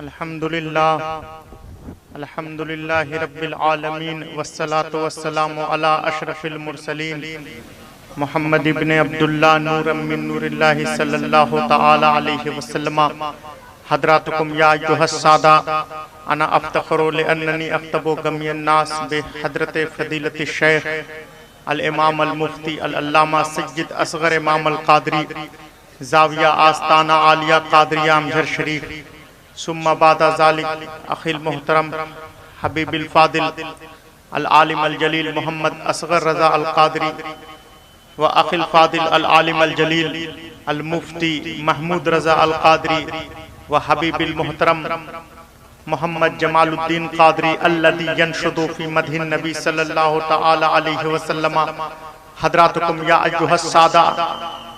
अल्हम्दुलिल्लाहि रब्बिल आलमीन वस्सलातु वस्सलामु अला अशरफिल मुरसलीन मुहम्मद इब्न अब्दुल्लाह नूरम मिन नूरिल्लाहि सल्लल्लाहु तआला अलैहि वसल्लम। हदरातुकुम या अय्युहस्सादा अना अफ्तखरु लिअन्ननी अख्तबु गमियन नास बिहदरत फदीलत शेख अल इमाम अल मुफ्ती अल अल्लामा सय्यद असगर इमाम अल कादरी जाविया आस्ताना आलिया कादरिया अमजर शरीफ सुम्मा बादा ज़ालिक अखिल मोहतरम हबीबिल फादिल अल आलिम अल जलील मोहम्मद असगर रज़ा अल कादरी व अखिल फादिल अल आलिम अल जलील अल मुफ्ती महमूद रज़ा अल कादरी व हबीबिल मोहतरम मोहम्मद जमालुद्दीन कादरी अल्लज़ी यनशुदु फी मदहिन नबी सल्लल्लाहु तआला अलैहि वसल्लम। हदरातुकुम या अय्युहस्सादा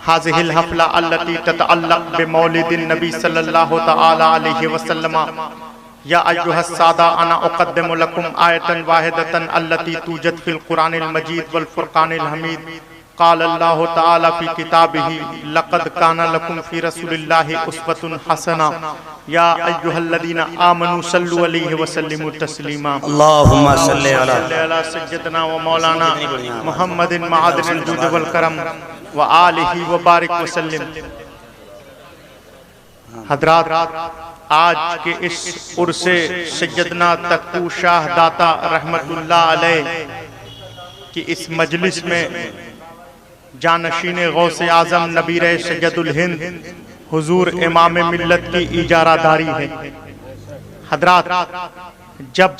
हाज़िहिल हफ़ला अल्लती ततअल्लक़ बिमौलिदिन नबी सल्लल्लाहु तआला अलैहि वसल्लम। या अय्युहस्सादा अना उक़द्दिमु लकुम आयतन वाहिदतन अल्लती तूजद फिल कुरानिल मजीद वल फुरक़ानिल हमीद। क़ाल अल्लाहु तआला फ़ी किताबिही लक़द काना लकुम फ़ी रसूलिल्लाहि उस्वतुन हसना। या अय्युहल्लज़ीना आमनू सल्लु अलैहि व सल्लिमू तस्लीमा। अल्लाहुम्मा सल्लि अला सय्यदना व मौलाना मुहम्मदिन मअदनिल जुद वल करम व आलिही व बारिक वसल्लिम। हज़रात, आज के इस उर्से सैयदना तक्कू शाह दाता रहमतुल्लाह अलैह की इस मजलिस में जानशीने गौसे आज़म नबीर सैयदुल हिंद हुजूर इमाम मिल्लत की इजारादारी है। हज़रात, जब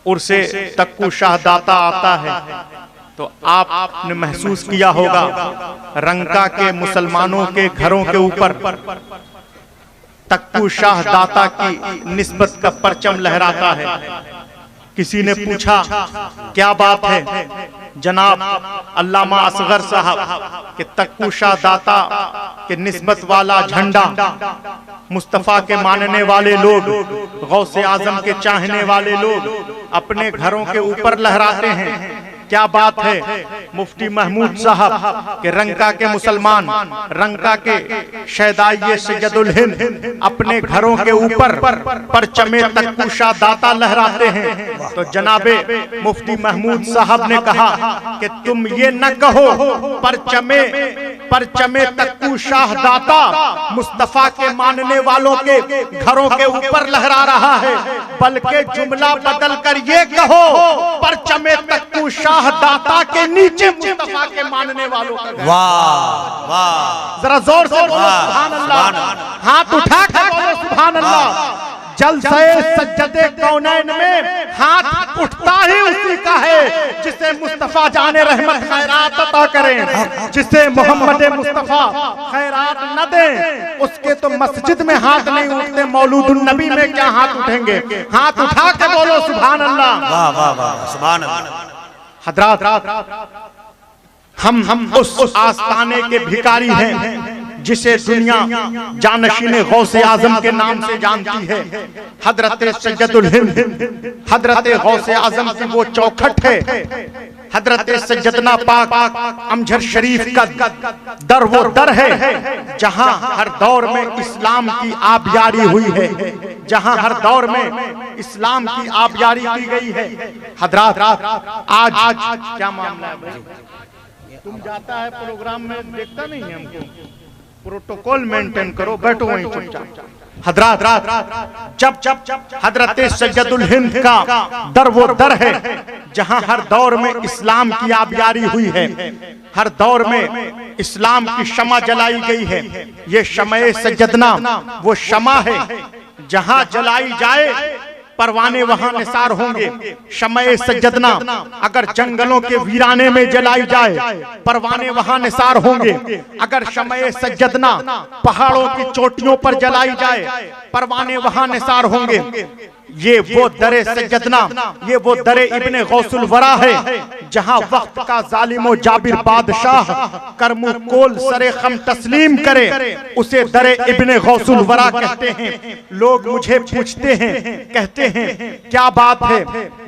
उर्से तक्कू शाह दाता आता है तो आपने महसूस किया होगा रंका के मुसलमानों के घरों के ऊपर तक्कू शाह दाता की निस्बत का परचम लहराता है। किसी ने पूछा क्या बात है जनाब अल्लामा असगर साहब के तक्कू शाह दाता के निस्बत वाला झंडा मुस्तफा के मानने वाले लोग, गौसे आजम के चाहने वाले लोग अपने घरों के ऊपर लहराते हैं, क्या बात है? मुफ्ती महमूद साहब के रंका के मुसलमान, रंका के शहदाई सैयदुल हिंद अपने घरों के ऊपर परचमे तक्कू शाह दाता लहराते हैं। तो जनाबे मुफ्ती महमूद साहब ने कहा कि तुम ये न कहो परचमे तक्कू शाह दाता मुस्तफा के मानने वालों के घरों के ऊपर लहरा रहा है, बल्कि जुमला बदल कर ये कहो परचमे तक्कू शाह दाता के नीचे मुस्तफा के मानने वालों का। वाह वाह, जरा जोर से बोलो सुभान अल्लाह, हाथ उठा कर बोलो सुभान अल्लाह। जलसे सज्जदे कौनैन में हाथ उठता ही उसी का है जिसे मुस्तफा जाने रहमत खैरात अता करें, जिसे मोहम्मद मुस्तफा खैरात न दे उसके तो मस्जिद में हाथ नहीं उठते, मौलूदुन नबी में क्या हाथ उठेंगे? हाथ उठा के बोलो सुभान अल्लाह। वाह वाह वाह, सुभान अल्लाह। हज़रात, हम उस आस्ताने के भिखारी हैं जिसे दुनिया जानशीने गौसे आजम के नाम से जानती है। हजरत सैयदुल हिंद, हजरत गौसे आजम की वो चौखट है। हजरत सैयदना पाक अमजर शरीफ का दर वो दर है जहां हर दौर में इस्लाम की आबियारी हुई है, जहां हर दौर में इस्लाम की आबियारी की गई है। हजरात, आज क्या मामला है? तुम जाता है प्रोग्राम में देखता नहीं है हमको, प्रोटोकॉल मेंटेन करो, बैठो वहीं चुपचाप। हजरात, जब हजरत सैयदुल हिंद का दर वो दर है जहां हर दौर में इस्लाम की आबियारी हुई है, हर दौर में इस्लाम की शमा जलाई गई है। ये शमे सैयदना वो शमा है जहां जलाई जाए परवाने वहां निसार होंगे। शमे सज्जदना अगर जंगलों के वीराने में जलाई जाए परवाने वहां निसार होंगे। अगर शमे सज्जदना पहाड़ों की चोटियों पर जलाई जाए परवाने वहां निसार होंगे। ये वो दरे सज्जदना, ये वो दरे इब्ने गौसुल वरा है जहां वक्त का जालिमो जाबिर बादशाह करमु कोल सरे खम तस्लीम करे, उसे दरे इब्ने गौसुल वरा कहते हैं। लोग मुझे पूछते हैं, कहते हैं क्या बात है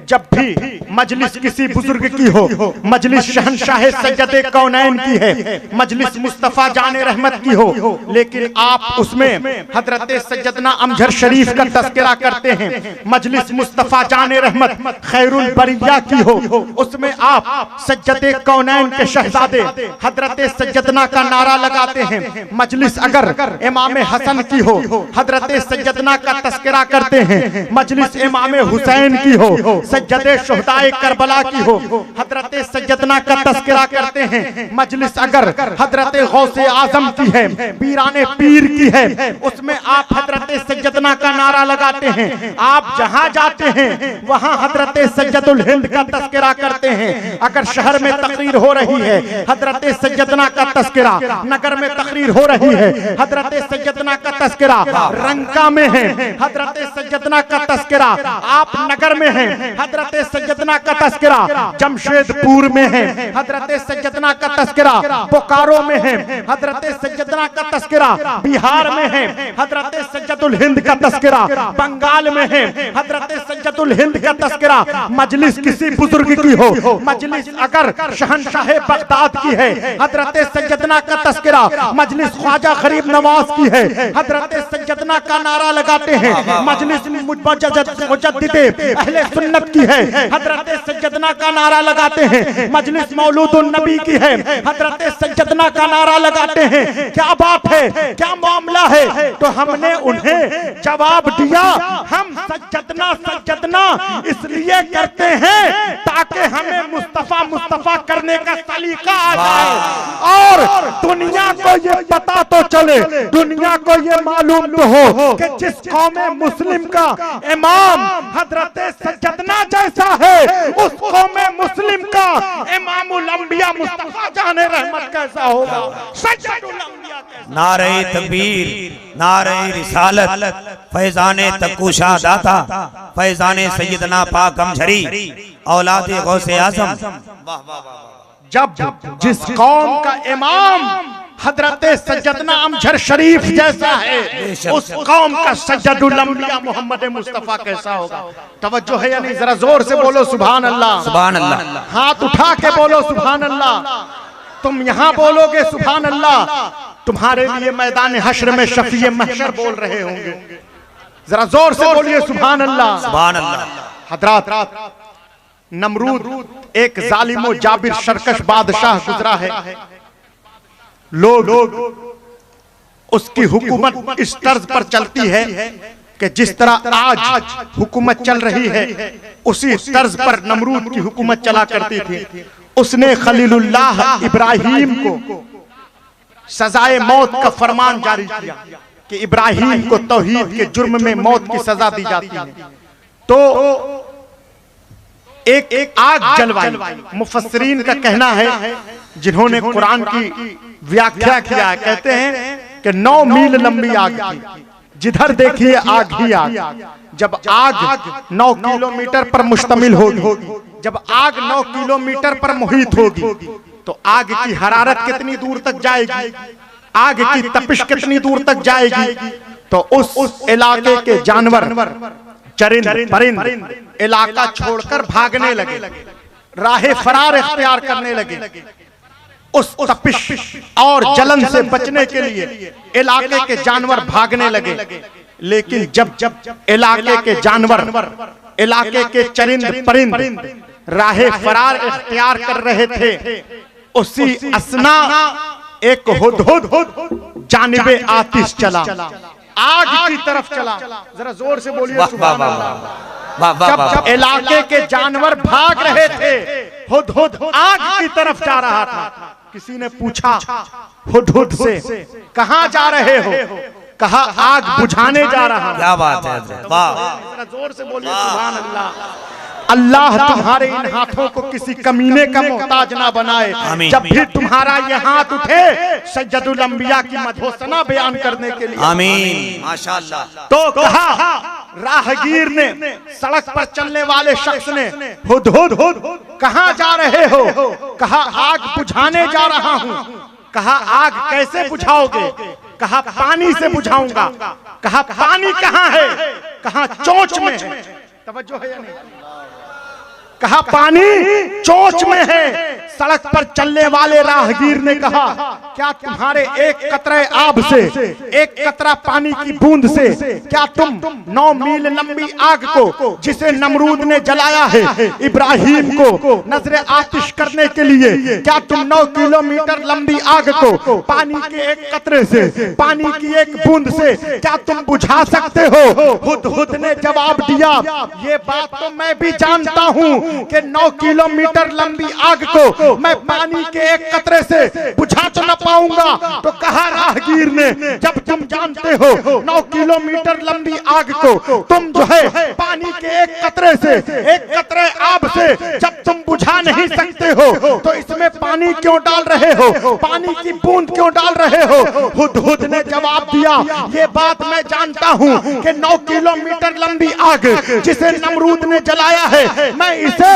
जब भी मजलिस किसी बुजुर्ग की हो, मजलिस शहंशाह सज्जदे कौनैन की है, मजलिस मुस्तफा जाने रहमत की हो, लेकिन आप उसमें हजरत सैयदना अमजर शरीफ का तस्करा करते हैं, मजलिस मुस्तफा जाने रहमत खैरुल बरिया की हो, उसमें आप सज्जदे कौनैन के शहजादे हजरत सैयदना का नारा लगाते हैं। मजलिस अगर इमाम हसन की हो, हजरत सैयदना का तस्करा करते हैं। मजलिस इमाम हुसैन की हो, सज्जदे शुहदाए करबला की हो, हजरत सैयदना का तस्करा करते हैं। मजलिस अगर हजरत गौसे आजम की है, पीराने पीर की है, उसमें आप हजरत सैयदना का नारा लगाते हैं। आप जहां जाते हैं वहां हजरत सैयदुल हिंद का तस्करा करते हैं। अगर शहर में तकरीर हो रही है, हजरत सैयदना का तस्करा, नगर में तकरीर हो रही है, हजरत सैयदना का तस्करा, रंका में है हजरत सैयदना का तस्करा, आप नगर में हैं हजरत सैयदना का तस्करा, जमशेदपुर में है हजरत सैयदना का तस्करा, बोकारो में है हजरत सैयदना का तस्करा, बिहार में है हजरत सैयदुल हिंद का तस्करा, बंगाल में है हजरत सैयदुल हिंद का तस्करा। मजलिस किसी बुजुर्ग की हो, मजलिस अगर शहंशाह बगदाद की है, हजरत सैयदना का तस्करा, मजलिस ख्वाजा गरीब नवाज की है, हजरत सैयदना का नारा लगाते हैं। मजलिस मुजद्दिदे अहले सुन्नत की है, हजरत सैयदना का नारा लगाते हैं। मजलिस मौलूदुन नबी की है, हजरत सैयदना का नारा लगाते हैं। क्या बात है, क्या मामला है? तो हमने उन्हें जवाब दिया, हम सज्जदना सज्जदना इसलिए करते हैं ताकि हमें मुस्तफा मुस्तफा करने का सलीका आ जाए और दुनिया को ये पता तो चले, दुनिया को ये मालूम तो हो कि जिस कौम मुस्लिम का इमाम हजरत सज्जदना जैसा है, उस कौम मुस्लिम का इमामुल अंबिया मुस्तफा जाने रहमत कैसा होगा। सज्जदुल अंबिया कैसा। नारे तकबीर, नारे रिसालत, फैजाने तकुशा दाता, फैजाने सैयदना पाक अमजरी, औलादे गौसे आजम। जब जिस कौम का इमाम हजरत सैयदना अमजर शरीफ जैसा है, उस कौम का सज्जदुल अंबिया मोहम्मद मुस्तफा कैसा होगा। तवज्जो है या नहीं? जरा जोर से बोलो सुभान अल्लाह, सुभान अल्लाह। हाथ उठा के बोलो सुभान अल्लाह। तुम यहाँ बोलोगे सुभान अल्लाह, तुम्हारे लिए मैदान हश्र में शफीए महशर बोल रहे होंगे। जरा जोर से बोलिए सुभान अल्लाह, सुभान अल्लाह। हजरात, नमरूद एक जालिमो जाबिर शरकश बादशाह गुजरा है। लोग उसकी हुकूमत इस तर्ज पर चलती है कि जिस तरह आज हुकूमत चल रही है, उसी तर्ज पर नमरूद की हुकूमत चला करती थी। उसने खलीलुल्लाह इब्राहिम को सजाए मौत का फरमान जारी किया कि इब्राहिम को तौहीद के जुर्म में मौत की सजा दी जाती है। तो एक आग जलवाई। मुफस्सिरीन का कहना है, जिन्होंने कुरान की व्याख्या किया है, कहते हैं कि 9 मील लंबी आग थी, जिधर देखिए आग ही आग। जब आग 9 किलोमीटर पर मुश्तमिल होगी, जब आग 9 किलोमीटर पर मुहित होगी, तो आग की हरारत कितनी दूर तक जाएगी, आग की तपिश कितनी दूर तक जाएगी। तो उस इलाके के जानवर, चरिंद परिंद इलाका छोड़कर भागने लगे, राहे फरार इख्तियार करने लगे। उस तपिश और जलन से बचने के लिए इलाके के जानवर भागने लगे। लेकिन जब इलाके के जानवर, इलाके के चरिंद परिंद राहे फरार इख्तियार कर रहे थे, उसी असना एक हुदहुद जानिबे आतिश चला, आग की तरफ चला। जरा जोर से बोलिए सुभान अल्लाह। जब इलाके के जानवर भाग रहे थे, हुदहुद आग की तरफ जा रहा था। किसी ने पूछा हुदहुद से, कहां जा रहे हो? कहा आग बुझाने जा रहा हूं। क्या बात है, वाह। जरा जोर से बोलिए सुभान अल्लाह। अल्लाह तुम्हारे इन हाथों को किसी कमीने का मोहताज ना बनाए। जब भी तुम्हारा ये हाथ उठे सज्जदुल अंबिया की मधोसना बयान करने के लिए, आमीन, माशाअल्लाह। तो कहा, राहगीर ने, सड़क पर चलने वाले शख्स ने, हुदहुद कहां जा रहे हो? कहा आग बुझाने जा रहा हूं। कहा आग कैसे बुझाओगे? कहा पानी से बुझाऊंगा। कहा पानी कहां है? कहा चोंच में है। तवज्जो है या नहीं? कहा पानी चोंच में है। सड़क पर चलने वाले राहगीर ने कहा क्या तुम्हारे एक कतरे आब से, एक कतरा पानी की बूंद से क्या तुम 9 मील लंबी आग को जिसे नमरूद ने जलाया है इब्राहिम को नजरे आतिश करने के लिए, क्या तुम 9 किलोमीटर लंबी आग को पानी के एक कतरे से, पानी की एक बूंद से क्या तुम बुझा सकते हो? हुदहुद ने जवाब दिया ये बात तो मैं भी जानता हूँ कि 9 किलोमीटर लंबी आग को मैं पानी के एक कतरे से बुझा तो न पाऊंगा। तो कहा राहगीर ने जब तुम जानते हो 9 किलोमीटर लंबी आग को तुम जो है पानी के एक कतरे से, एक कतरे आब से जब तुम बुझा नहीं सकते हो तो इसमें पानी क्यों डाल रहे हो, पानी की बूंद क्यों डाल रहे हो? हुदहुद ने जवाब दिया ये बात मैं जानता हूँ कि 9 किलोमीटर लंबी आग जिसे नमरूद ने जलाया है मैं इसे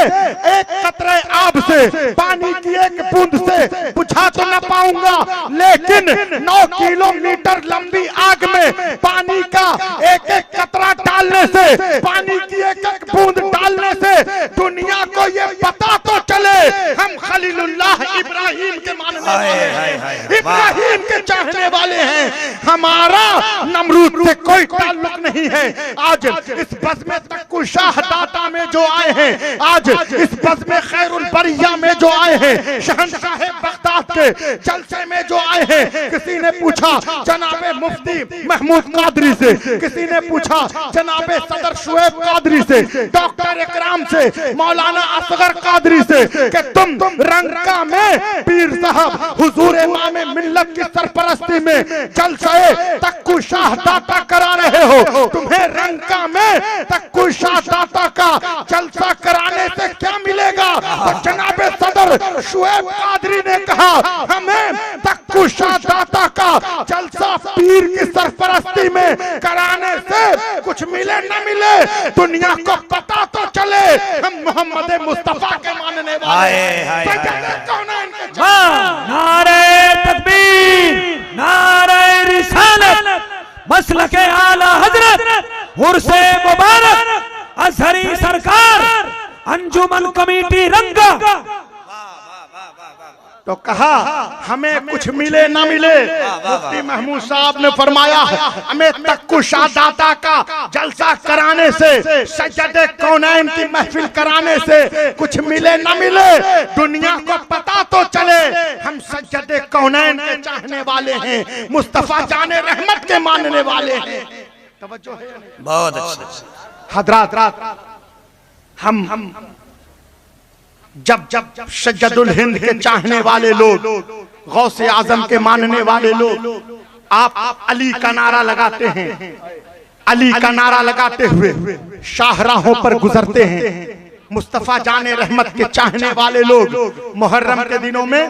एक कतरे आब से, पानी की एक बूंद से बुझा तो न पाऊंगा, लेकिन 9 किलोमीटर लंबी आग में पानी का एक एक कतरा डालने से, पानी की एक एक बूंद डालने से दुनिया को ये पता तो चले हम खलीलुल्लाह इब्राहिम के मानने वाले हैं, इब्राहिम के चाहने वाले हैं, हमारा नमरूद से कोई ताल्लुक नहीं है। आज इस बज़्म तक्कुशाह दाता में जो आए हैं, आज इस बज़्म खैरुल बरिया में जो आए हैं, शहंशाह बगदाद के जलसे में जो आए हैं, किसी ने पूछा जनाबे मुफ्ती महमूद कादरी से, किसी ने पूछा जनाबे सदर शुएब कादरी से, डॉक्टर इकराम से, मौलाना असगर कादरी से कि तुम रंका में पीर साहब हुजूर इमाम मिल्लत की सरपरस्ती में जलसे तक्कुशाह दाता करा रहे हो, तुम्हें रंका में तक्कुशाह दाता का जलसा कराने से क्या मिलेगा? तो जनाबे सदर शुएब कादरी ने कहा हमें तक्कुशाह दाता का जलसा पीर की सरपरस्ती में कराने से कुछ मिले न मिले दुनिया को पता तो चले हम मोहम्मद मुस्तफा के मानने वाले हैं। नारे तकबीर, नारे रिसालत, मसलके आला हजरत उर्से मुबारक अजहरी सरकार अंजुमन कमेटी रंगा। तो कहा हमें कुछ मिले ना मिले, मुफ्ती महमूद साहब ने फरमाया हमें तक्कुशाह दाता का जलसा कराने से, सज्जदे कौनैन की महफिल कराने से कुछ मिले ना मिले दुनिया को पता तो चले हम सज्जदे कौनैन के चाहने वाले हैं, मुस्तफा जाने रहमत के मानने वाले हैं। तवज्जो है? बहुत अच्छा हजरात, हम जब सज्जदुल हिंद के चाहने वाले लोग, गौसे आजम के मानने वाले लोग, आप अली का नारा लगाते हैं, अली का नारा लगाते हुए शाहराहों पर गुजरते हैं, मुस्तफा जाने रहमत के चाहने वाले लोग मुहर्रम के दिनों में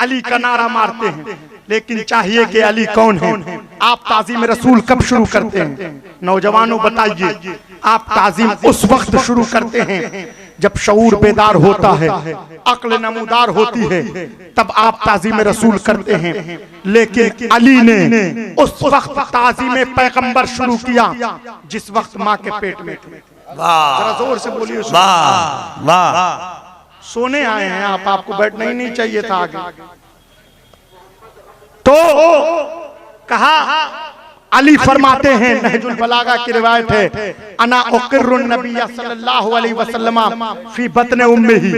अली का नारा मारते हैं, लेकिन चाहिए कि अली कौन है? आप ताज़ीम रसूल कब शुरू करते हैं? नौजवानों बताइए, आप ताज़ीम उस वक्त शुरू करते हैं जब शऊर बेदार होता है, अक्ल नमूदार होती है, तब आप ताज़ीम रसूल करते हैं। लेकिन अली ने उस वक्त ताज़ीम पैगंबर शुरू किया जिस वक्त माँ के पेट में थे। जरा जोर से बोलिए। वाह वाह, सोने आए हैं आप, आपको बैठना ही नहीं चाहिए था आगे। तो कहा अली फरमाते हैं, नहजुल बलागा की रिवायत है, अना उक़िर्रुन नबिय्य सल्लल्लाहु अलैहि वसल्लम फी बत्न उम्मिही,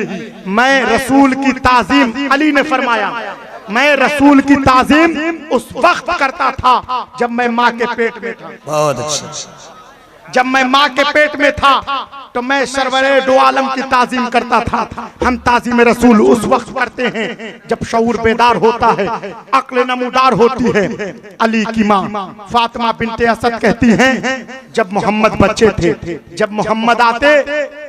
मैं रसूल की ताज़ीम, अली ने फरमाया मैं रसूल की ताज़ीम उस वक्त करता था जब मैं माँ के पेट में था। बहुत अच्छा। जब मैं माँ के पेट में था तो मैं सरवरे दो आलम की ताज़ीम करता था। हम ताज़ीम रसूल उस वक्त करते हैं जब शऊर बेदार होता है, अक्ल नमूदार होती है। अली की माँ फातिमा बिनते असद कहती हैं जब मोहम्मद बच्चे थे, जब मोहम्मद आते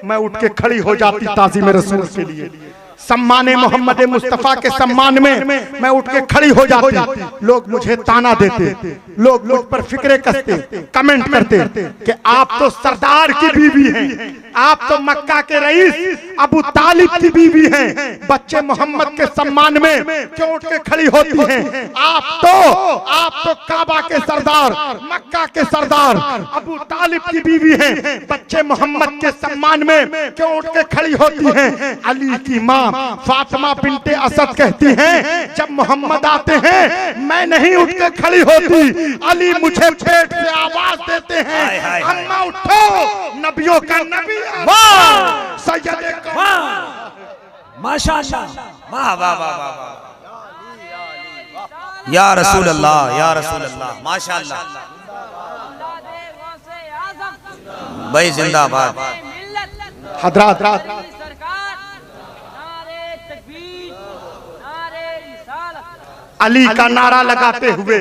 मैं उठ के खड़ी हो जाती ताज़ीम रसूल के लिए, सम्माने मोहम्मद मुस्तफा के सम्मान में मैं उठ के खड़ी हो जाती। लोग मुझे ताना देते, लोग मुझ पर फिक्रे कसते, कमेंट करते कि आप तो सरदार की बीवी हैं, आप तो मक्का के रईस अबू तालिब की बीवी हैं, बच्चे मोहम्मद के सम्मान में क्यों उठ के खड़ी होती हैं? आप तो काबा के सरदार, मक्का के सरदार अबू तालिब की बीवी हैं, बच्चे मोहम्मद के सम्मान में क्यों उठ के खड़ी होती हैं? अली की माँ फातिमा बिन्ते असद कहती हैं, जब मोहम्मद आते हैं मैं नहीं उठ के खड़ी होती, अली मुझे पेट से आवाज देते हैं, अम्मा उठो, नबियों का नबी सैयद माशाअल्लाह, वाह वाह वाह वाह, या रसूल अल्लाह, या रसूल अल्लाह, माशाअल्लाह भाई, जिंदाबाद। हजरात अली का नारा लगाते हुए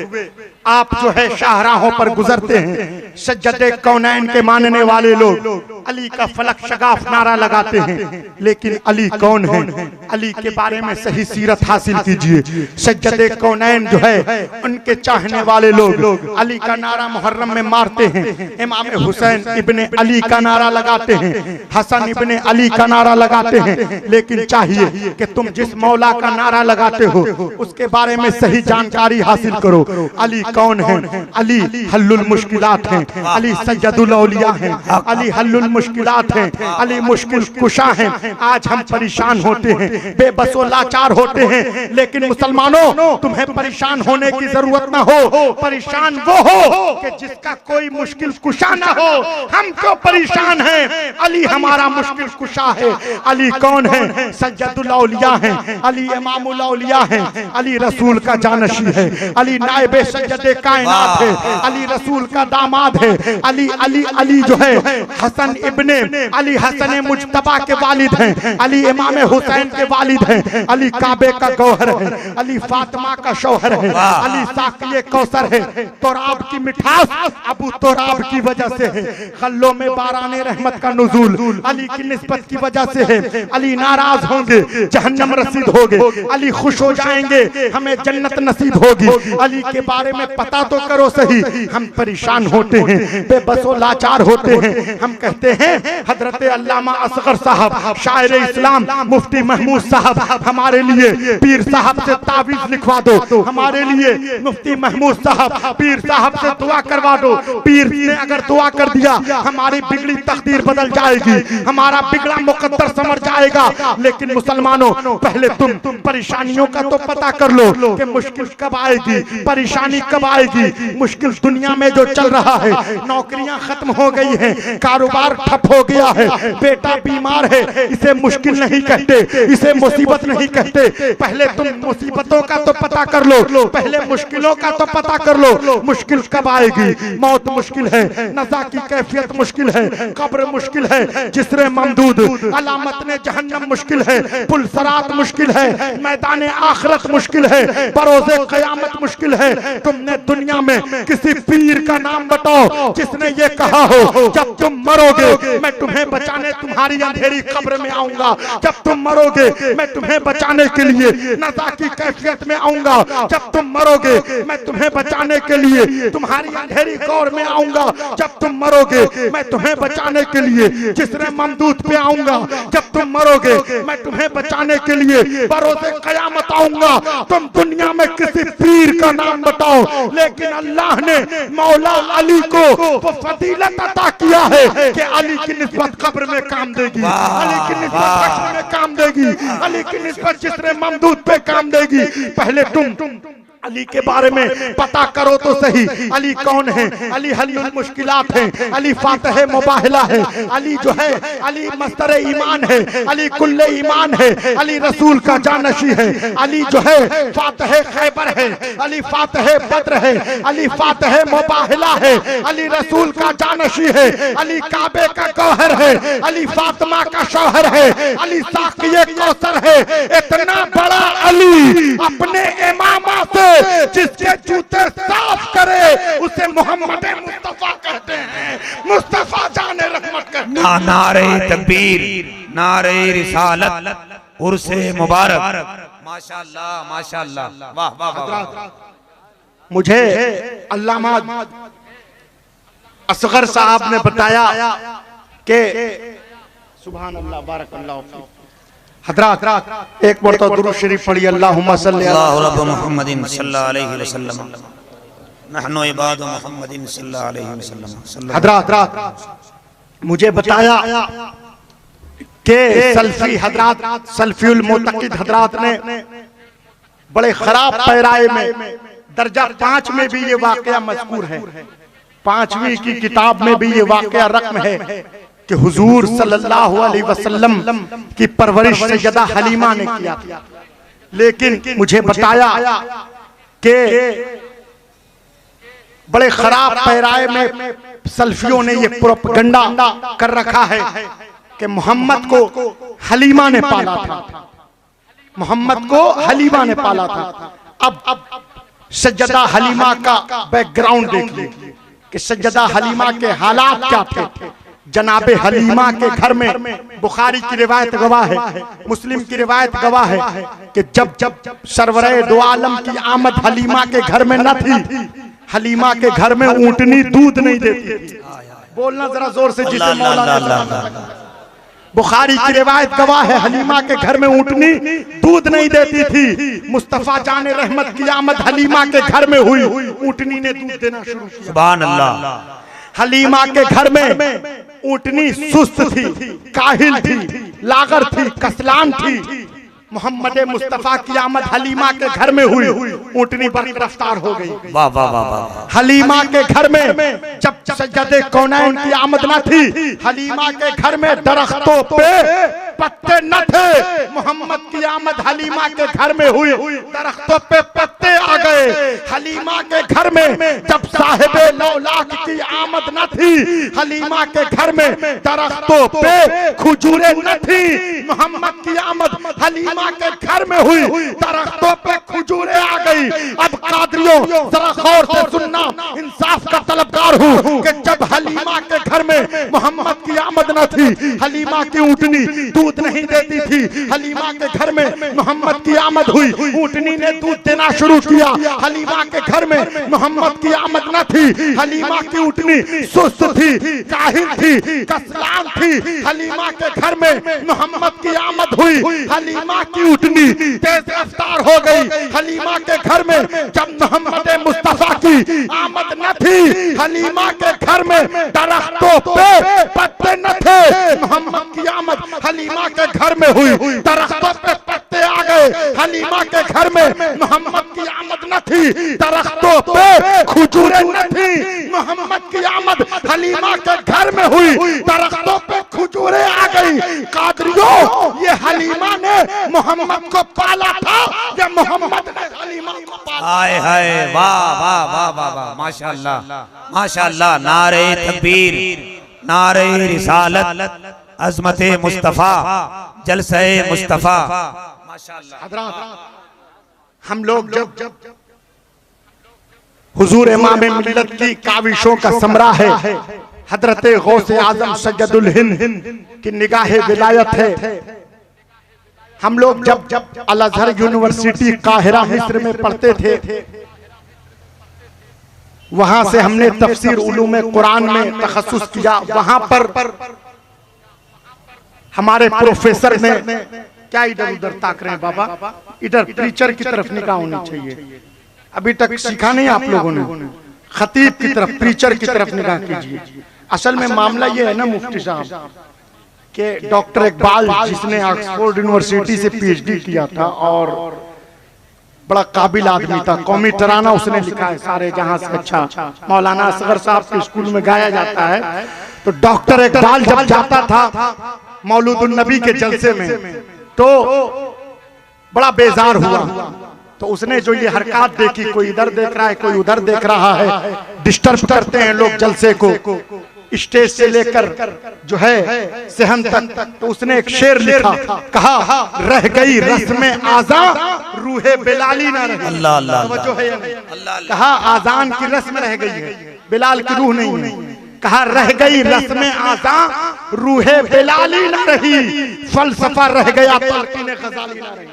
आप जो है शाहराहों पर गुजरते हैं, सज्जदे कौनैन के मानने वाले लोग अली का फलक शगाफ नारा लगाते हैं, लेकिन अली कौन है? अली के बारे में सही सीरत हासिल कीजिए। सज्जदे कौनैन जो है उनके चाहने वाले लोग अली का नारा मुहर्रम में मारते हैं, इमाम हुसैन इब्ने अली का नारा लगाते हैं, हसन इब्ने अली का नारा लगाते हैं, लेकिन चाहिए कि तुम जिस मौला का नारा लगाते हो उसके बारे में सही जानकारी हासिल करो। अली कौन है? अली हल्लुल मुश्किलात हैं, अली सैयदुल औलिया हैं, अली हल्लुल मुश्किलात हैं, अली मुश्किल कुशा हैं। आज हम परेशान होते हैं, बेबसो लाचार होते हैं, लेकिन मुसलमानों तुम्हें परेशान होने की जरूरत ना हो। परेशान वो हो कि जिसका कोई मुश्किल कुशा ना हो। हम क्यों परेशान हैं? अली हमारा मुश्किल कुशा है। अली कौन है? सैयदुल औलिया हैं, अली इमामुल औलिया हैं, अली रसूल का जानशी है, अली नायबे सैयदे कायनात है, अली रसूल का दामाद है। अली अली अली जो है हसन इब्ने अली हसन मुज्तबा के वालिद हैं, अली इमाम हुसैन के वालिद हैं, अली काबे का गौहर है, अली फातिमा का शौहर है, अली साक़िए कौसर है। तोराब की मिठास अबू तोराब की वजह से है, खल्लों में बाराने रहमत का नुज़ूल अली की निस्बत की वजह से है। अली नाराज होंगे जहन्नम रसीद होगे, अली खुश हो जाएंगे हमें जन्नत नसीब होगी। अली के बारे में पता तो करो सही। हम परेशान होते हैं, बेबसो लाचार होते हैं। हम कहते हैं हजरत अल्लामा असगर साहब शायर इस्लाम मुफ्ती महमूद साहब हमारे लिए पीर साहब से तावीज लिखवा दो, हमारे लिए मुफ्ती महमूद साहब पीर साहब से दुआ करवा दो। पीर ने अगर दुआ कर दिया हमारी बिगड़ी तकदीर बदल जाएगी, हमारा बिगड़ा मुकद्दर समझ जाएगा। लेकिन मुसलमानों पहले तुम परेशानियों का तो पता कर लो कि मुश्किल कब आएगी, परेशानी कब आएगी। मुश्किल दुनिया में जो चल रहा है, नौकरियां खत्म हो गई हैं, कारोबार ठप हो गया है, बेटा बीमार है, इसे मुश्किल नहीं कहते, इसे मुसीबत नहीं कहते। पहले तुम मुसीबतों का तो पता कर लो, पहले मुश्किलों का तो पता कर लो। मुश्किल कब आएगी? मौत मुश्किल है, नज़ा की कैफियत मुश्किल है, कब्र मुश्किल है, जिस्रे ममदूद अलामत ने जहन्नम मुश्किल है, पुल सरात मुश्किल है, मैदान आखिरत मुश्किल है, बरोज़े क़यामत मुश्किल है। तुमने दुनिया में किसी पीर का नाम बताओ जिसने ये कहा हो जब तुम मरोगे मैं तुम्हें बचाने तुम्हारी अंधेरी कब्र में आऊंगा, जब तुम मरोगे मैं तुम्हें बचाने के लिए नज़ा की कैफियत में आऊंगा, जब तुम मरोगे मैं तुम्हें बचाने के लिए तुम्हारी अंधेरी गौर में आऊंगा, जब तुम मरोगे मैं तुम्हें बचाने के लिए जिस्रे ममदूद पे आऊंगा, जब तुम मरोगे मैं तुम्हें बचाने के लिए बरोज़े क़यामत आऊंगा। तुम दुनिया में किसी पीर का नाम बताओ, लेकिन अल्लाह ने मौला अली को वो फजीलत अता किया है कि अली की निस्बत कब्र में काम देगी, अली की निस्बत हश्र में काम देगी, अली की निस्बत जिस्रे ममदूद पे काम देगी। पहले तुम अली के बारे में पता करो तो सही। अली कौन है? अली हल्लुल मुश्किलात है, अली फातह मुबाहिला है, अली जो है अली मस्तर ईमान है, अली कुल्ले ईमान है, अली रसूल का जानशी है, अली जो है फातह खैबर है, अली फातह बद्र है, अली फातह मुबाहिला है, अली रसूल का जानशी है, अली काबे का गौहर है, अली फातिमा का शौहर है, अली साक़िए कौसर है। इतना बड़ा अली अपने इमामा से जिसके जूते साफ करे उसे मोहम्मद मुस्तफा कहते हैं, मुस्तफा जाने रहमत कहते हैं। नारे तकबीर, नारे रिसालत, उर्से मुबारक, माशाअल्लाह माशाअल्लाह, वाह वाह वाह। मुझे अल्लामा असगर साहब ने बताया कि सुभान अल्लाह, बारकल्लाहु फीक। हजरात एक बार तो दुरूद शरीफ पढ़िए, अल्लाहुम्मा सल्ली अला रब मुहम्मदिन सल्लल्लाहु अलैहि वसल्लम नहनु इबादु मुहम्मदिन सल्लल्लाहु अलैहि वसल्लम। हजरात मुझे बताया कि सल्फी हजरात, सल्फीउल मुतक़िद हजरात ने बड़े खराब पैराए में दर्जा 5 में भी ये वाकया मज़कूर है, 5वीं की किताब में भी ये वाकया रकम है कि हुजूर सल्लल्लाहु अलैहि वसल्लम की परवरिश सैयदा हलीमा ने किया था। लेकिन मुझे बताया कि बड़े खराब पैराए में सल्फियों ने ये प्रोपेगेंडा कर रखा है कि मोहम्मद को हलीमा ने पाला था, मोहम्मद को हलीमा ने पाला था। अब सैयदा हलीमा का बैकग्राउंड देखिए कि सैयदा हलीमा के हालात क्या थे। जनाबे हलीमा के घर में बुखारी की रिवायत गवाह है, मुस्लिम की रिवायत गवाह है कि जब जब सरवरे दो आलम की आमद हलीमा के घर में न थी, हलीमा के घर में ऊंटनी दूध नहीं देती थी। बोलना जरा जोर से जिसे मौलाना। बुखारी की रिवायत गवाह है, हलीमा के घर में ऊंटनी दूध नहीं देती थी। मुस्तफा जाने रहमत की आमद हलीमा के घर में हुई, ऊंटनी ने दूध देना शुरू किया। सुभान अल्लाह। हलीमा के घर में ऊंटनी सुस्त थी, काहिल थी, लागर थी, कसलान थी। मोहम्मद मुस्तफा की आमद हलीमा के घर में हुई, ऊंटनी बड़ी रफ्तार हो गई। वाह वाह वाह वाह। हलीमा के घर में जब सज्जदे कौनैन की आमद न थी, हलीमा के घर में दरख्तों पे पत्ते न थे। मोहम्मद की आमद हलीमा के घर में हुई, दरख्तों पे पत्ते आ गए। हलीमा के घर में जब साहिबे लौलाक की आमद न थी, हलीमा के घर में दरख्तों पे खजूरें न थी। मोहम्मद की आमद हलीमा के घर में हुई, दरख्तों पे खजूरें आ गई। अब कादरियों जरा गौर से सुनना, इंसाफ का तलबगार हूँ कि जब हलीमा के घर में मोहम्मद की आमद न थी, हलीमा की ऊंटनी दूध नहीं देती थी। हलीमा के घर में मोहम्मद की आमद हुई, ऊंटनी ने दूध देना शुरू किया। हलीमा के घर में मोहम्मद की आमद न थी, हलीमा की ऊंटनी सुस्त थी, काहिल थी, कसलान थी। हलीमा के घर में मोहम्मद की आमद हुई, हलीमा की ऊंटनी तेज रफ्तार हो गई। हलीमा के घर में जब मोहम्मद मुस्तफा की आमद न थी, हलीमा के घर में दरख्तों पे पत्ते न थे। मोहम्मद की आमद हलीमा के घर में हुई, दरख्तों पे पत्ते आ गए। हलीमा के घर में मोहम्मद की आमद न थी, दरख्तों पे खजूरें न थी। मोहम्मद की आमद हलीमा के घर में हुई, दरख्तों पे खजूरें आ गई। कादरियों, ये हलीमा ने मोहम्मद को पाला था या मोहम्मद ने हलीमा को पाला? हाय हाय, वाह वाह वाह वाह वाह, माशाअल्लाह माशाअल्लाह। नारे तकबीर, नारे रिसालत, अज़मते मुस्तफा, जलसे मुस्तफा, माशाअल्लाह। हज़रात, हम लोग जब हुजूर इमाम मिल्लत की काविशों का समरा है, हजरत गौसे आजम सैयदुल हिंद की निगाहे विलायत है। हम लोग जब अल अज़हर यूनिवर्सिटी काहिरा मिस्र में पढ़ते थे, वहां से हमने तफसीर उलूम कुरान में तखस्सुस किया। वहां पर हमारे प्रोफेसर ने, क्या इधर उधर ताक रहे हैं बाबा, इधर प्रीचर की तरफ निगाह होनी चाहिए। अभी तक सीखा नहीं आप लोगों ने, खतीब की तरफ, प्रीचर की तरफ निगाह कीजिए। असल में मामला ये है ना मुफ्ती साहब कि डॉक्टर इकबाल, जिसने ऑक्सफोर्ड यूनिवर्सिटी से पीएचडी किया था और बड़ा काबिल आदमी था, कौमी तराना उसने लिखा है सारे जहां से अच्छा, मौलाना असगर साहब के स्कूल में गाया जाता है। तो डॉक्टर इकबाल जब जाता था मौलूदुन नबी के जलसे में, तो बड़ा बेजार हुआ। तो उसने जो ये हरकत देखी, कोई इधर देख रहा है, कोई उधर देख रहा है, डिस्टर्ब करते हैं लोग जलसे को, स्टेज से लेकर जो है सहन तक। तो उसने एक शेर लिखा, कहा रह गई रस्म आज़ा रूहे बिलाली ना रही। अल्लाह अल्लाह, कहा आजान की रस्म रह गई है, बिलाल की रूह नहीं है। कहा रह गई रस्म आज़ा रूहे बिलाली ना रही, फलसफा रह गया ताकीने ग़ज़ाली ना रही।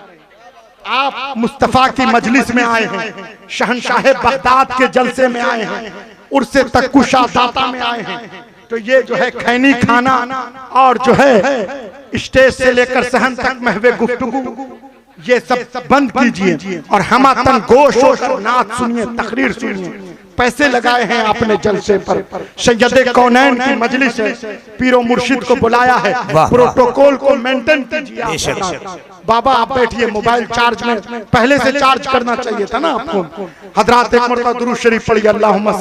आप मुस्तफा की मजलिस में आए हैं, शहनशाह बगदाद के जलसे में आए हैं, उर्से तक कुशा दाता में आए हैं, तो ये जो है खैनी खाना और जो है स्टेज से लेकर सहन तक महवे गुफ्तगू, ये सब बंद कीजिए और हम तन गोश और नात सुनिए, तकरीर सुनिए। पैसे लगाए हैं आपने जलसे पर, सैयदे कौनैन की मजलिस है, पीरो मुर्शिद को बुलाया है, प्रोटोकॉल को मेंटेन कीजिए। बाबा आप बैठिए, मोबाइल चार्ज में पहले से चार्ज करना चाहिए था ना आपको। हजरात एक मरतबा दुरूद शरीफ पढ़िए, अल्लाहुम्मा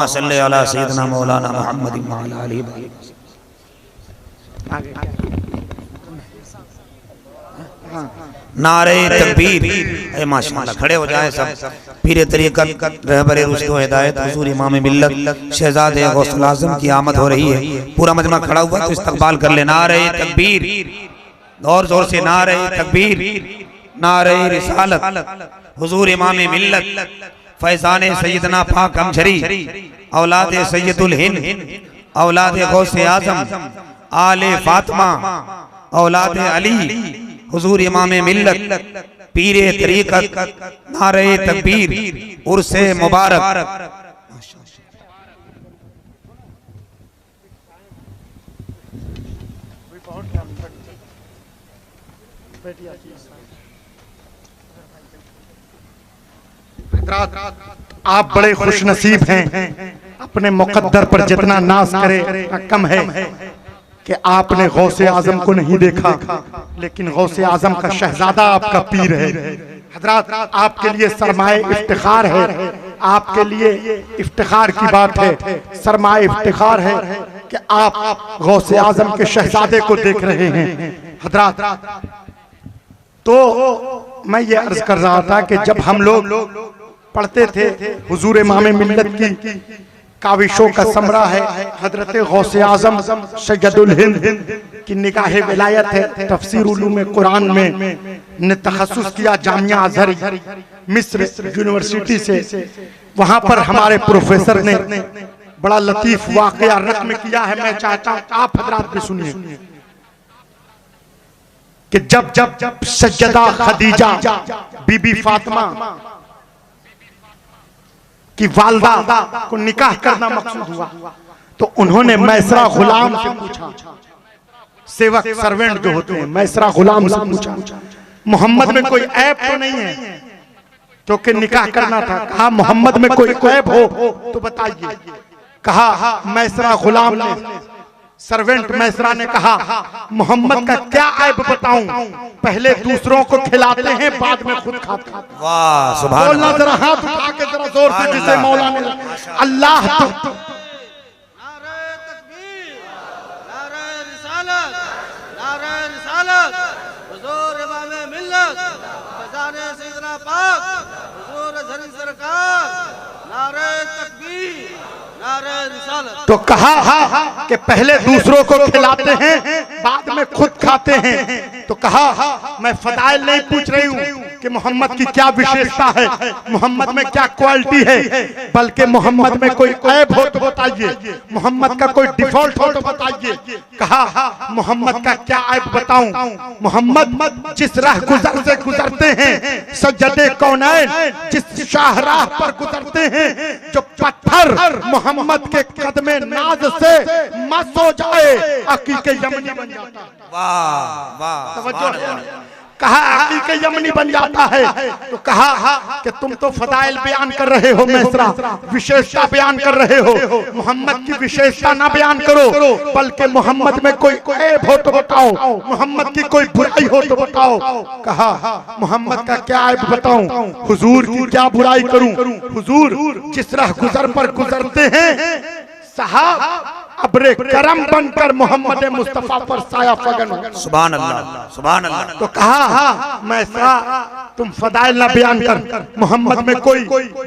सल्ली अला सय्यदना मौलाना मुहम्मद व अला आलिहि। नारे तकबीर, ए माशाअल्लाह, खड़े हो जाए सब। पीरे तरीक़त रहबरे रुश्द व हिदायत हुजूर इमाम मिल्लत शहजादे गौसुल आज़म की आमद हो रही है। पूरा मजमा खड़ा हुआ तो इस्तकबाल कर ले। नारे तकबीर, और जोर से नारे तकबीर, नारे रिसालत हुजूर इमाम मिल्लत फैज़ान सैयदना पाक अमजरी औलाद सैयदुल हिंद औलाद गौसे आज़म आले फातिमा औलाद अली हुजूर इमाम मिल्लत पीरे तरीक़त। नारे तकबीर, उर्से मुबारक। आप बड़े खुश नसीब हैं, अपने मुकद्दर पर जितना नाज करे कम है कि आपने गौसे आजम को नहीं देखा, लेकिन गौसे आजम का शहजादा आपका पीर है। हजरात आपके लिए सरमाए इफ्तिखार है, आपके लिए इफ्तिखार की बात है, सरमाए इफ्तिखार है कि आप गौसे आजम के शहजादे को देख रहे हैं। हजरात तो मैं ये अर्ज कर रहा था कि जब हम लोग पढ़ते थे हुजूर इमाम मिल्लत की काविशों का समरा है, हजरत गौसे आजम सैयदुल हिंद की निगाहे विलायत है। तफसीर उलूम कुरान में ने तखस्सुस किया जामिया अज़हर मिस्र यूनिवर्सिटी से। वहां पर हमारे प्रोफेसर ने बड़ा लतीफ वाक़या रक़्म किया है, मैं चाहता हूं आप हजरात भी सुनिए कि जब सैयदा खदीजा बीबी फातिमा कि वालदा को निकाह करना मकसूद हुआ तो उन्होंने मैसरा गुलाम से पूछा, सेवक सर्वेंट जो होते हैं, मैसरा गुलाम से पूछा मोहम्मद में कोई ऐब तो नहीं है, क्योंकि निकाह करना था। कहा मोहम्मद में कोई ऐब हो तो बताइए। कहा मैसरा गुलाम ने, सर्वेंट मैसरा ने कहा मोहम्मद का क्या ऐब बताऊं, पहले दूसरों को खिलाते हैं बाद में खुद खाते हैं। वाह सुभान बोलना जरा, हाथ उठा के जरा जोर से, जिसे मौला ने अल्लाह तो नारे तकबीर, नारे रिसालत, नारे रिसालत हुजूर इमाम मिल्लत फैज़ान सैयदना पाक हुजूर अज़हरी सरकार। नारे तकबीर, नारे रिसालत। तो कहा कि पहले दूसरों को खिलाते हैं बाद में खुद खाते हैं। तो कहा मैं फदाइल नहीं पूछ रही हूँ कि मोहम्मद की क्या विशेषता है, मोहम्मद में क्या क्वालिटी है, बल्कि मोहम्मद में कोई ऐब हो तो बताइए, मोहम्मद का कोई डिफॉल्ट हो तो बताइए। कहा मोहम्मद का क्या ऐब बताऊं, मोहम्मद जिस राह गुजर से गुजरते हैं, सज्जदे कौनैन जिस शाहराह पर गुजरते हैं, जो पत्थर मोहम्मद के कदमे नाज से मस हो जाए अकीके यमनी बन जाता है। वाह वाह, तवज्जो है। कहा अकीके यमनी बन जाता है। तो कहा कि तुम तो फदाइल बयान कर रहे हो, मैसरा विशेषता बयान कर रहे हो, मोहम्मद की विशेषता ना बयान करो, बल्कि मोहम्मद में कोई ऐब हो तो बताओ, मोहम्मद की कोई बुराई हो तो बताओ। कहा मोहम्मद का क्या ऐब बताऊं, हुजूर की क्या बुराई करूं, हुजूर जिस राह गुजर पर गुजरते हैं साहब अब्रे करम बनकर मोहम्मद मुस्तफा पर साया फगन। सुभान अल्लाह, सुभान अल्लाह। तो कहा मैसरा तुम फदाइल ना बयान कर, मोहम्मद में कोई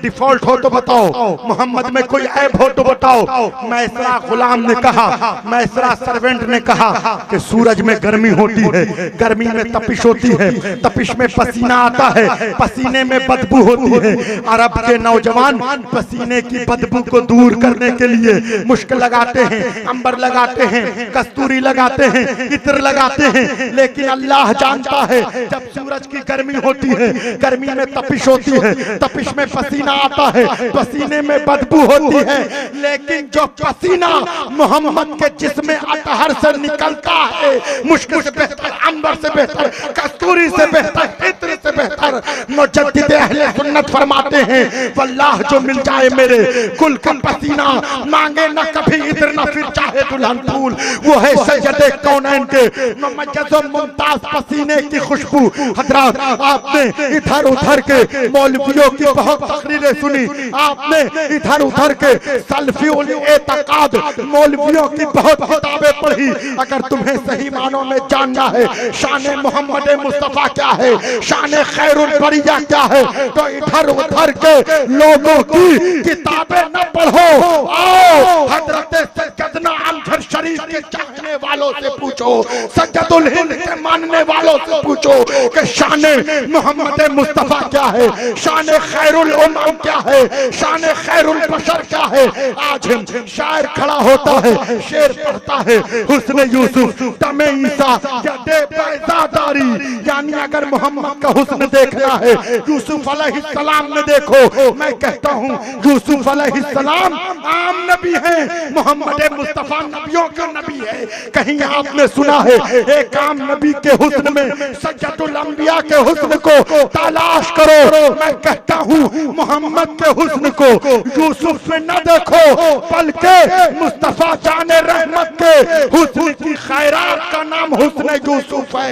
डिफॉल्ट हो तो बताओ, मोहम्मद में कोई ऐब हो तो बताओ। मैसरा गुलाम ने कहा, मैसरा सर्वेंट ने कहा कि सूरज में गर्मी होती है, गर्मी में तपिश होती है, तपिश में पसीना आता है, पसीने में बदबू होती है। अरब के नौजवान पसीने की बदबू को दूर करने के लिए मुश्क लगाते हैं, अंबर लगाते हैं, कस्तूरी लगाते हैं, इत्र लगाते हैं, लेकिन अल्लाह जानता है जब सूरज की गर्मी होती है, गर्मी में तपिश होती है, तपिश में पसीना आता है, पसीने में बदबू होती है, लेकिन जो पसीना मोहम्मद के जिस्म अतहर से निकलता है, मुश्किल से बेहतर, अंबर से बेहतर, कस्तूरी से बेहतर, इत्र से बेहतर, मुजद्दिद अहले सुन्नत फरमाते हैं वल्लाह जो मिल जाए मेरे कुल का पसीना, मांगे न कभी इधर न फिर चाहे दुल्हन फूल, वो है सैयदे कौनैन के मुमय्यज़ व मुमताज पसीने की खुशबू। हजरात, आपने इधर उधर के मौलवियों की बहुत तकरीरें सुनी, आपने इधर उधर के सल्फी उल एतकाद मौलवियों की बहुत किताबें पढ़ी। अगर तुम्हें सही मानों में जानना है शान मोहम्मद मुस्तफा क्या है, शान खैरुल बरिया क्या है, तो इधर उधर के लोगों की किताबें न पढ़ो, आओ हजरत सैयदना अमजद शरीफ के चाहने वालों से पूछो, सज्जदुल हिंद के मानने वालों से पूछो कि शान मोहम्मद मुस्तफा क्या है, शान खैरुल उम्म क्या है, शान खैरुल बशर क्या है। आज हम शायर खड़ा होता है, शेर पढ़ता है, हुस्न यूसुफ तमे ईसा या दे पैदादारी, यानी अगर मोहम्मद का हुस्न देखना है यूसुफ अलैहिस्सलाम में देखो। मैं कहता हूँ यूसुफ अलैहिस्सलाम आम नबी है, मोहम्मद मुस्तफा नबियों का नबी है। कहीं आपने सुना है एक आम नबी के हुस्न में सज्जदुल अंबिया के हुस्न को तलाश करो। मैं कहता हूँ मोहम्मद के हुस्न को यूसुफ में न देखो, बल्कि मुस्तफा जाने रहमत के हुस्न की खैरात का नाम हुस्न यूसुफ है,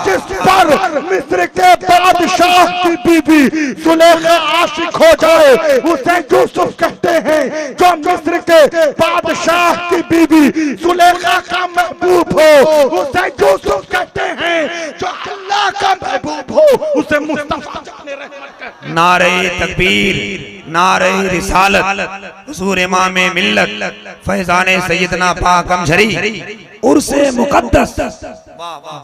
जिस पर मिस्र के बादशाह की बीबी सुलेखा आशिक हो जाए उसे यूसुफ कहते हैं। जो मिस्र के बादशाह की बीबी सुलेखा का महबूब हो उसे यूसुफ कहते हैं, जो अल्लाह का महबूब हो उसे मुस्तफा जाने रहमत कहते हैं। नारे तकबीर, नारे रिसालत, हुजूर इमाम मिल्लत फैजाने सैयदना पाक अमजरी उर्से मुकद्दस,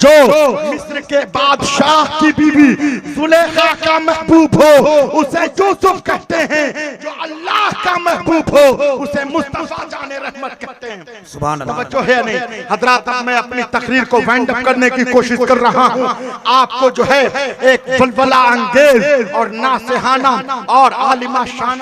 जो मिस्र के बादशाह की बीबी सुलेखा का महबूब हो उसे यूसुफ कहते हैं, जो अल्लाह का महबूब हो उसे मुस्तफा जाने रहमत कहते हैं। सुभान अल्लाह। तवज्जो है नहीं हजरात, अब मैं अपनी तकरीर को वाइंड अप करने की कोशिश कर रहा हूँ। आपको जो है एक बलबला अंगेज और नासेहाना और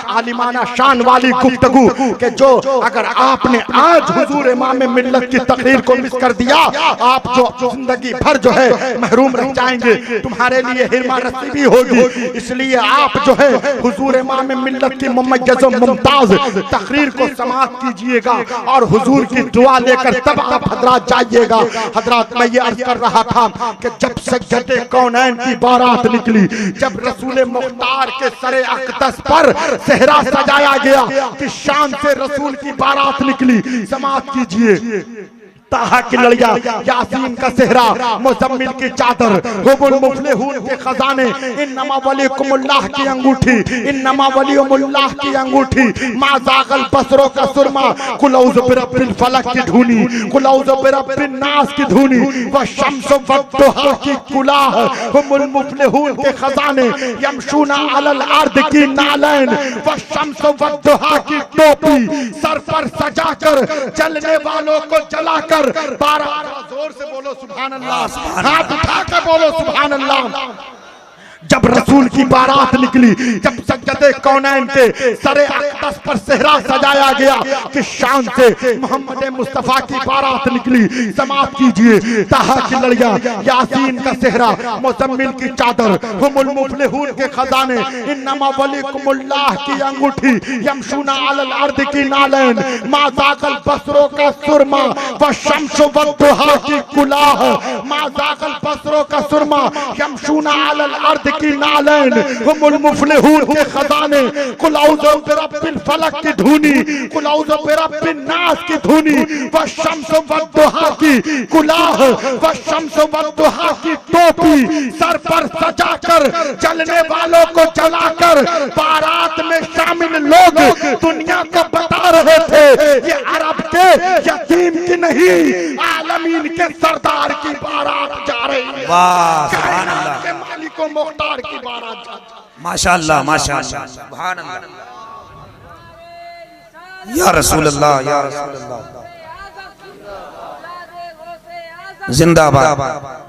आलिमाना शान वाली गुफ्तगू के जो अगर आपने आज हुजूर इमाम मिल्लत की तकरीर को मिस कर दिया, आप जो जिंदगी भर जो है महरूम रह जाएंगे, तुम्हारे लिए हिरमा नसीबी होगी। इसलिए आप जो है हुजूर इमाम मिल्लत की मुमय्यज़ व मुमताज तकरीर को समाअत कीजिएगा और हुजूर की दुआ लेकर तब आप हजरात जाइएगा। हजरात, मैं ये अर्ज कर रहा था कि जब सज्जदे कौनैन की बारात निकली, जब रसूल मुख्तार के सरे अक़दस पर सेहरा सजाया गया, कि शान से रसूल की बारात निकली, समाअत कीजिए। ताहा की लड़िया, यासीन का सेहरा, मुज़म्मिल की चादर, हुबुल मुफ़लिहून के खजाने, इन्नमा वलियुकुमुल्लाह की अंगूठी, इन्नमा वलियुमुल्लाह की अंगूठी, मा ज़ाग़ल बसरो का सुरमा, कुल औज़ु बिरब्बिल फलक की धुनी, कुल औज़ु बिरब्बिन नास की धुनी, व शम्स व दुहा की कुलाह, हुबुल मुफ़लिहून के खजाने, यमशूना अलल अर्द की नालैन, व शम्स व दुहा की टोपी, सर पर सजाकर चलने वालों को जलाकर 12 जोर से बोलो सुभान अल्लाह, हाथ उठाकर बोलो सुभान अल्लाह। जब रसूल की बारात निकली, जब सज्जदे कौनैन के सरे अक़दस पर सेहरा सजाया गया, कि शान से मोहम्मद मुस्तफा की बारात निकली, समाअत कीजिए। ताहा की लड़िया, यासीन का सेहरा, मुज़म्मिल की चादर, हुमुल मुफ़लिहून के खजाने, इन्नमा वलियुकुमुल्लाह की अंगूठी, यमशूना अलल अर्द की नालैन, मा ज़ाग़ल बसरो का सुरमा, व शम्स व दुहा की कुलाह, मा ज़ाग़ल बसरो का सुरमा, यमशूना अलल अर्द की नालैन, हुमुल मुफ़लिहून के खजाने, कुल औज़ु बिरब्बिल फलक की धुनी, कुल औज़ु बिरब्बिन नास की धुनी, व शम्स व दुहा की कुलाह, व शम्स व दुहा की टोपी, सर पर सजाकर चलने वालों को जलाकर बारात में शामिल लोग दुनिया को बता रहे थे ये अरब के यतीम की नहीं, आलमीन के सरदार की बारात जा रही है। वाह सुभान अल्लाह, के मालिको मुख्तार की बारात जा रही है। माशाअल्लाह माशाअल्लाह, सुभान अल्लाह, या रसूल अल्लाह, या रसूल अल्लाह। जिंदाबाद।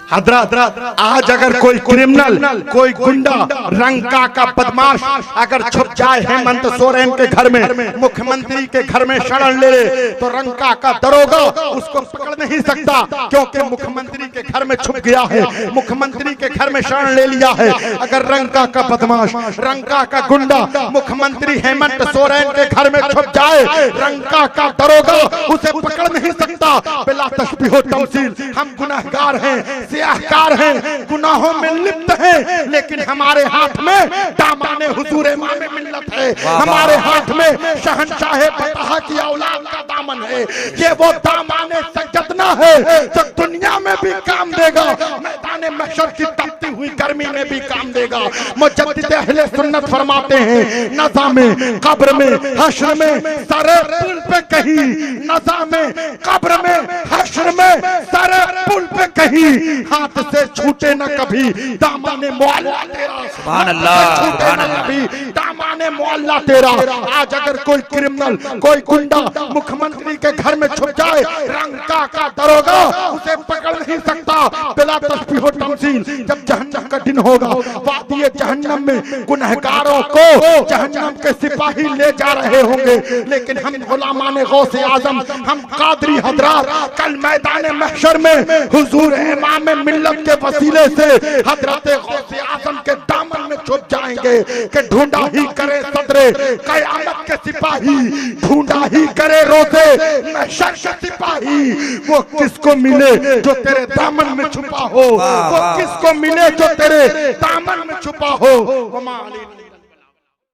हजरत आज अगर कोई क्रिमिनल, कोई गुंडा, रंका का बदमाश अगर छुप जाए हेमंत सोरेन के घर में, मुख्यमंत्री के घर में शरण ले तो रंका का दरोगा उसको पकड़ नहीं सकता, क्योंकि मुख्यमंत्री के घर में छुप गया है, मुख्यमंत्री के घर में शरण ले लिया है। अगर रंका का बदमाश, रंका का गुंडा मुख्यमंत्री हेमंत सोरेन के घर में छुप जाए, रंका का दरोगा उसे पकड़ नहीं सकता। बिला तशबीह व तमसील हम गुनहगार हैं, सियाहकार हैं, गुनाहों में लिप्त हैं, लेकिन हमारे हाथ में दामाने हुजूर इमाम मिल्लत है, हमारे हाथ में शहंशाह फतह की औलाद का दामन है। ये वो दामाने सजदना है जो दुनिया में भी काम देगा, मैदान महशर की तपती हुई गर्मी में भी काम देगा। मुजद्दिद अहले सुन्नत फरमाते हैं, नज़ा में, कब्र में, हश्र में, सरे पुल पे कहीं, नज़ा में, कब्र में, हश्र में, सरे पुल पे कहीं हाथ से छूटे न कभी दामाने मौला तेरा। सुभान अल्लाह, सुभान अल्लाह। दामाने मौला तेरा। आज अगर कोई क्रिमिनल, कोई गुंडा मुख्यमंत्री के घर में छुप जाए, रंका का दरोगा उसे पकड़ नहीं सकता। बिला तशबीह व तमसील जब जहन्नम का दिन होगा, वादी जहन्नम में गुनहगारों को जहन्नम के सिपाही ले जा रहे होंगे, लेकिन हम गुलामाने गौसे आजम, हम कादरी हजरात कल मैदान महशर में हुजूर इमाम मिल्लत के वसीले से हजरत गौसे आजम के दामन में छुप जाएंगे कि ढूंढा ही करे सदरे कयामत के सिपाही, ढूंढा ही करे रोज़े महशर के सिपाही। वो किसको मिले जो तेरे दामन में छुपा हो, वो किसको मिले जो तेरे दामन में छुपा हो।